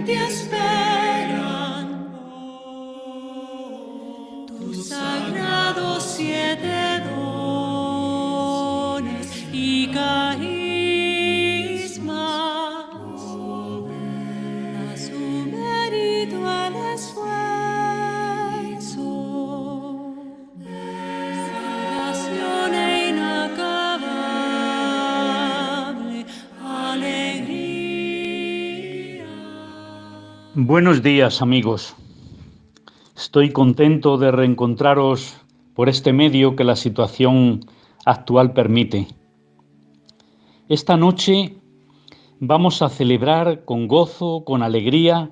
te esperan. Tus sagrados 7 dones y carismas, a su mérito el esfuerzo, salvación e inacabable alegría. Buenos días, amigos. Estoy contento de reencontraros por este medio que la situación actual permite. Esta noche vamos a celebrar con gozo, con alegría,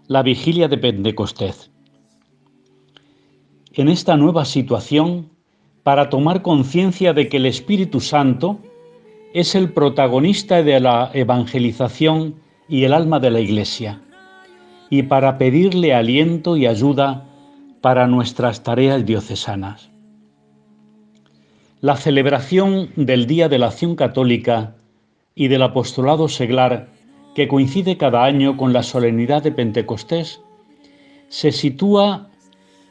la vigilia de Pentecostés. En esta nueva situación, para tomar conciencia de que el Espíritu Santo es el protagonista de la evangelización y el alma de la Iglesia, y para pedirle aliento y ayuda para nuestras tareas diocesanas. La celebración del Día de la Acción Católica y del Apostolado Seglar, que coincide cada año con la solemnidad de Pentecostés, se sitúa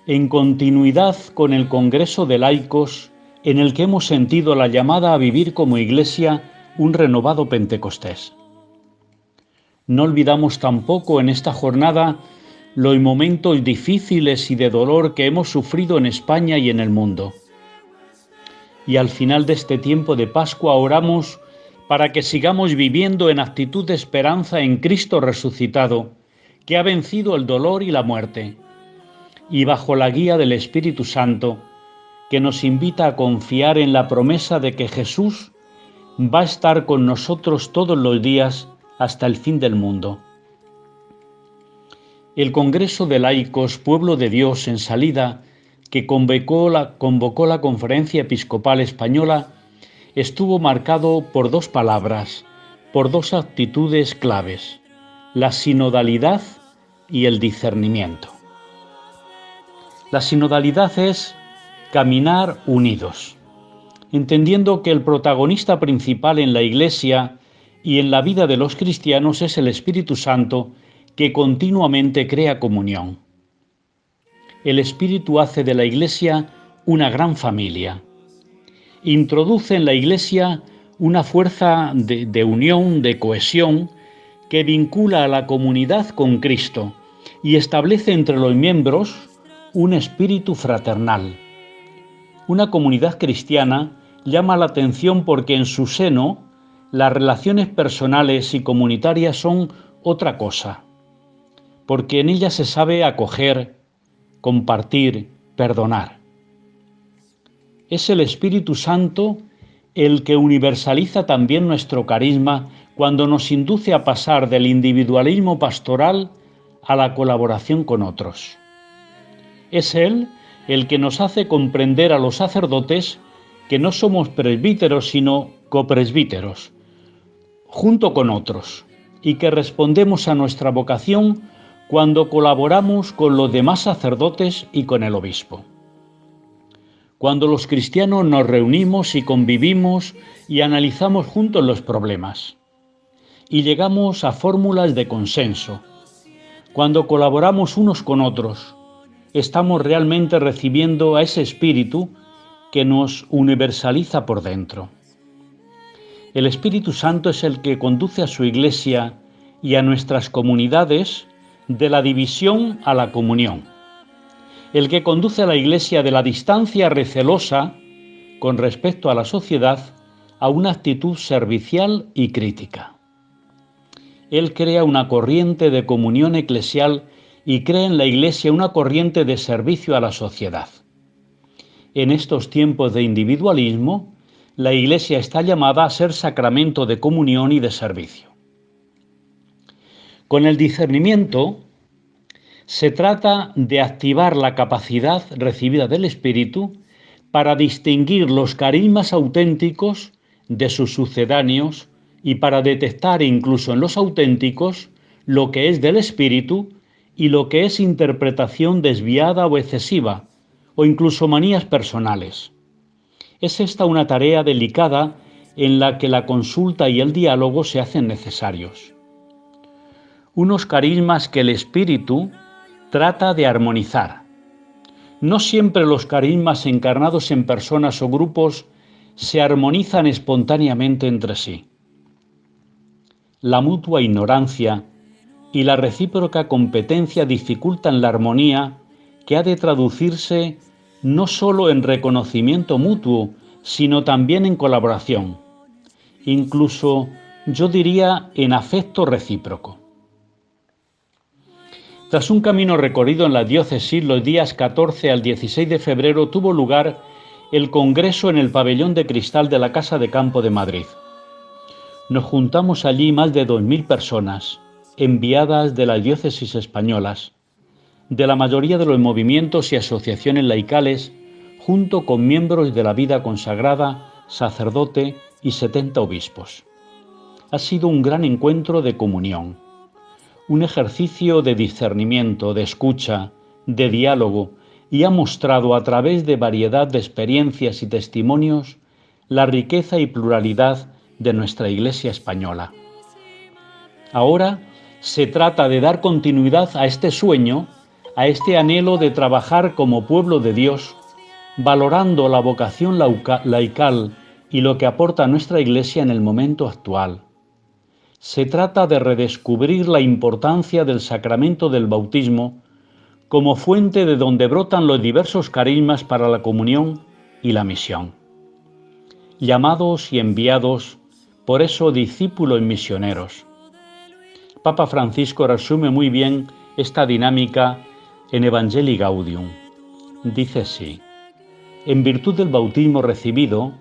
en continuidad con el Congreso de Laicos, en el que hemos sentido la llamada a vivir como Iglesia un renovado Pentecostés. No olvidamos tampoco en esta jornada los momentos difíciles y de dolor que hemos sufrido en España y en el mundo. Y al final de este tiempo de Pascua oramos para que sigamos viviendo en actitud de esperanza en Cristo resucitado, que ha vencido el dolor y la muerte, y bajo la guía del Espíritu Santo, que nos invita a confiar en la promesa de que Jesús va a estar con nosotros todos los días hasta el fin del mundo. El Congreso de Laicos, Pueblo de Dios en Salida, que convocó la Conferencia Episcopal Española, estuvo marcado por dos palabras, por dos actitudes claves: la sinodalidad y el discernimiento. La sinodalidad es caminar unidos, entendiendo que el protagonista principal en la Iglesia y en la vida de los cristianos es el Espíritu Santo, que continuamente crea comunión. El Espíritu hace de la Iglesia una gran familia. Introduce en la Iglesia una fuerza de unión, de cohesión, que vincula a la comunidad con Cristo y establece entre los miembros un espíritu fraternal. Una comunidad cristiana llama la atención porque en su seno las relaciones personales y comunitarias son otra cosa, porque en ella se sabe acoger, compartir, perdonar. Es el Espíritu Santo el que universaliza también nuestro carisma cuando nos induce a pasar del individualismo pastoral a la colaboración con otros. Es Él el que nos hace comprender a los sacerdotes que no somos presbíteros sino copresbíteros, junto con otros, y que respondemos a nuestra vocación cuando colaboramos con los demás sacerdotes y con el obispo. Cuando los cristianos nos reunimos y convivimos y analizamos juntos los problemas, y llegamos a fórmulas de consenso. Cuando colaboramos unos con otros, estamos realmente recibiendo a ese espíritu que nos universaliza por dentro. El Espíritu Santo es el que conduce a su Iglesia y a nuestras comunidades de la división a la comunión, el que conduce a la Iglesia de la distancia recelosa con respecto a la sociedad a una actitud servicial y crítica. Él crea una corriente de comunión eclesial y crea en la Iglesia una corriente de servicio a la sociedad. En estos tiempos de individualismo, la Iglesia está llamada a ser sacramento de comunión y de servicio. Con el discernimiento se trata de activar la capacidad recibida del Espíritu para distinguir los carismas auténticos de sus sucedáneos y para detectar incluso en los auténticos lo que es del Espíritu y lo que es interpretación desviada o excesiva, o incluso manías personales. Es esta una tarea delicada en la que la consulta y el diálogo se hacen necesarios. Unos carismas que el Espíritu trata de armonizar. No siempre los carismas encarnados en personas o grupos se armonizan espontáneamente entre sí. La mutua ignorancia y la recíproca competencia dificultan la armonía que ha de traducirse no solo en reconocimiento mutuo, sino también en colaboración, incluso yo diría en afecto recíproco. Tras un camino recorrido en la diócesis, los días 14 al 16 de febrero tuvo lugar el Congreso en el Pabellón de Cristal de la Casa de Campo de Madrid. Nos juntamos allí más de 2000 personas, enviadas de las diócesis españolas, de la mayoría de los movimientos y asociaciones laicales, junto con miembros de la vida consagrada, sacerdote y 70 obispos. Ha sido un gran encuentro de comunión, un ejercicio de discernimiento, de escucha, de diálogo, y ha mostrado a través de variedad de experiencias y testimonios la riqueza y pluralidad de nuestra Iglesia española. Ahora se trata de dar continuidad a este sueño, a este anhelo de trabajar como pueblo de Dios, valorando la vocación laical y lo que aporta nuestra Iglesia en el momento actual. Se trata de redescubrir la importancia del sacramento del bautismo como fuente de donde brotan los diversos carismas para la comunión y la misión. Llamados y enviados, por eso discípulos y misioneros. Papa Francisco resume muy bien esta dinámica en Evangelii Gaudium. Dice así: en virtud del bautismo recibido,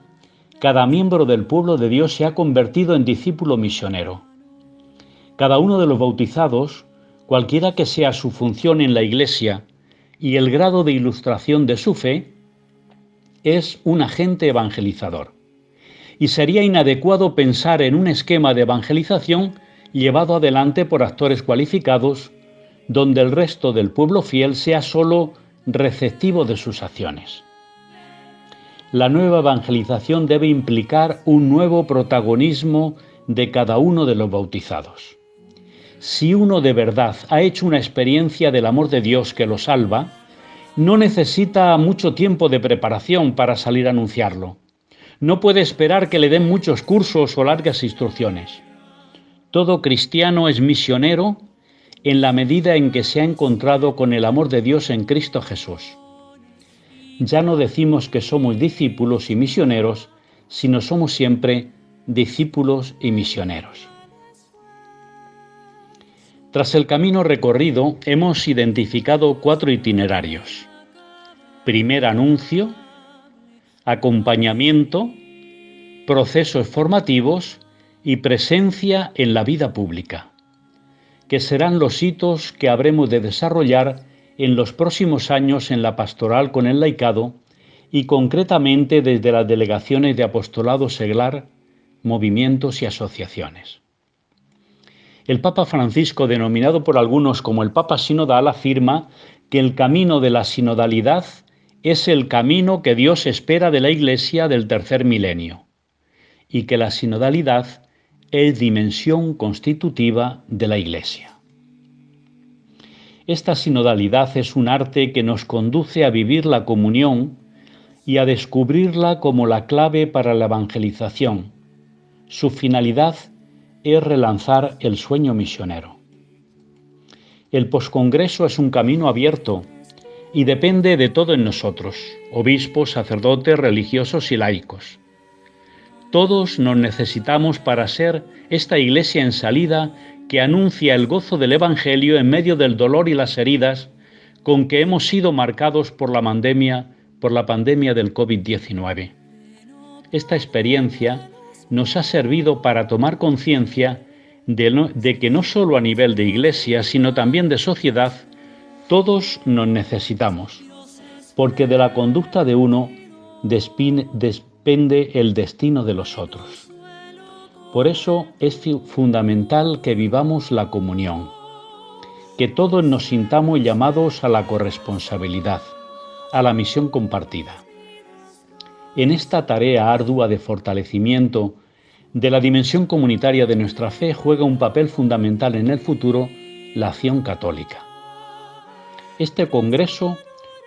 cada miembro del pueblo de Dios se ha convertido en discípulo misionero. Cada uno de los bautizados, cualquiera que sea su función en la Iglesia y el grado de ilustración de su fe, es un agente evangelizador. Y sería inadecuado pensar en un esquema de evangelización llevado adelante por actores cualificados, donde el resto del pueblo fiel sea solo receptivo de sus acciones. La nueva evangelización debe implicar un nuevo protagonismo de cada uno de los bautizados. Si uno de verdad ha hecho una experiencia del amor de Dios que lo salva, no necesita mucho tiempo de preparación para salir a anunciarlo. No puede esperar que le den muchos cursos o largas instrucciones. Todo cristiano es misionero en la medida en que se ha encontrado con el amor de Dios en Cristo Jesús. Ya no decimos que somos discípulos y misioneros, sino somos siempre discípulos y misioneros. Tras el camino recorrido, hemos identificado 4 itinerarios. Primer anuncio, acompañamiento, procesos formativos y presencia en la vida pública, que serán los hitos que habremos de desarrollar en los próximos años en la pastoral con el laicado y concretamente desde las delegaciones de apostolado seglar, movimientos y asociaciones. El Papa Francisco, denominado por algunos como el Papa Sinodal, afirma que el camino de la sinodalidad es el camino que Dios espera de la Iglesia del tercer milenio y que la sinodalidad es dimensión constitutiva de la Iglesia. Esta sinodalidad es un arte que nos conduce a vivir la comunión y a descubrirla como la clave para la evangelización. Su finalidad es relanzar el sueño misionero. El poscongreso es un camino abierto y depende de todos nosotros, obispos, sacerdotes, religiosos y laicos. Todos nos necesitamos para ser esta Iglesia en salida que anuncia el gozo del Evangelio en medio del dolor y las heridas con que hemos sido marcados por la pandemia del COVID-19. Esta experiencia nos ha servido para tomar conciencia de que no solo a nivel de Iglesia, sino también de sociedad, todos nos necesitamos, porque de la conducta de uno depende el destino de los otros. Por eso es fundamental que vivamos la comunión, que todos nos sintamos llamados a la corresponsabilidad, a la misión compartida. En esta tarea ardua de fortalecimiento de la dimensión comunitaria de nuestra fe juega un papel fundamental en el futuro la acción católica. Este congreso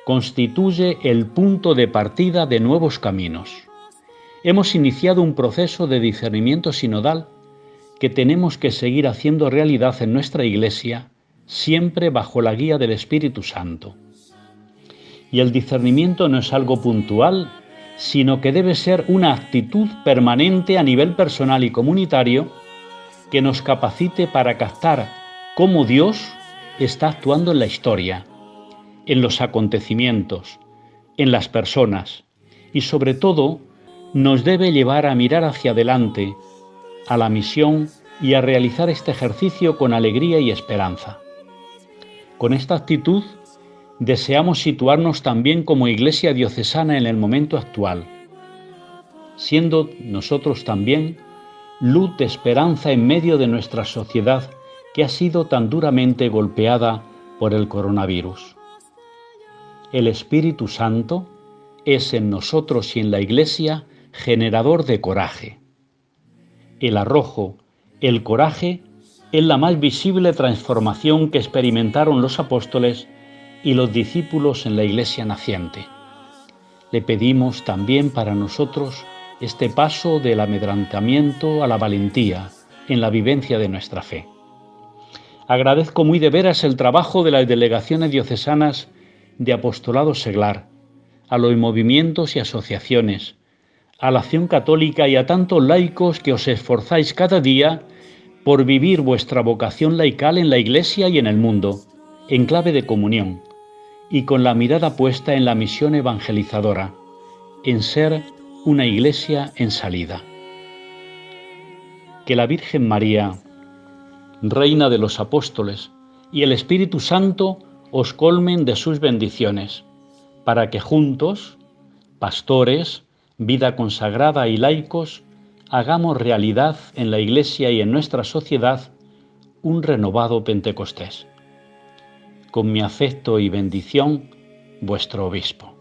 constituye el punto de partida de nuevos caminos. Hemos iniciado un proceso de discernimiento sinodal que tenemos que seguir haciendo realidad en nuestra Iglesia, siempre bajo la guía del Espíritu Santo. Y el discernimiento no es algo puntual, sino que debe ser una actitud permanente a nivel personal y comunitario que nos capacite para captar cómo Dios está actuando en la historia, en los acontecimientos, en las personas, y sobre todo nos debe llevar a mirar hacia adelante, a la misión y a realizar este ejercicio con alegría y esperanza. Con esta actitud deseamos situarnos también como Iglesia diocesana en el momento actual, siendo nosotros también luz de esperanza en medio de nuestra sociedad que ha sido tan duramente golpeada por el coronavirus. El Espíritu Santo es en nosotros y en la Iglesia generador de coraje. El arrojo, el coraje, es la más visible transformación que experimentaron los apóstoles y los discípulos en la Iglesia naciente. Le pedimos también para nosotros este paso del amedrantamiento a la valentía en la vivencia de nuestra fe. Agradezco muy de veras el trabajo de las delegaciones diocesanas de apostolado seglar, a los movimientos y asociaciones, a la acción católica y a tantos laicos que os esforzáis cada día por vivir vuestra vocación laical en la Iglesia y en el mundo, en clave de comunión, y con la mirada puesta en la misión evangelizadora, en ser una Iglesia en salida. Que la Virgen María, Reina de los Apóstoles, y el Espíritu Santo os colmen de sus bendiciones, para que juntos, pastores, vida consagrada y laicos, hagamos realidad en la Iglesia y en nuestra sociedad un renovado Pentecostés. Con mi afecto y bendición, vuestro obispo.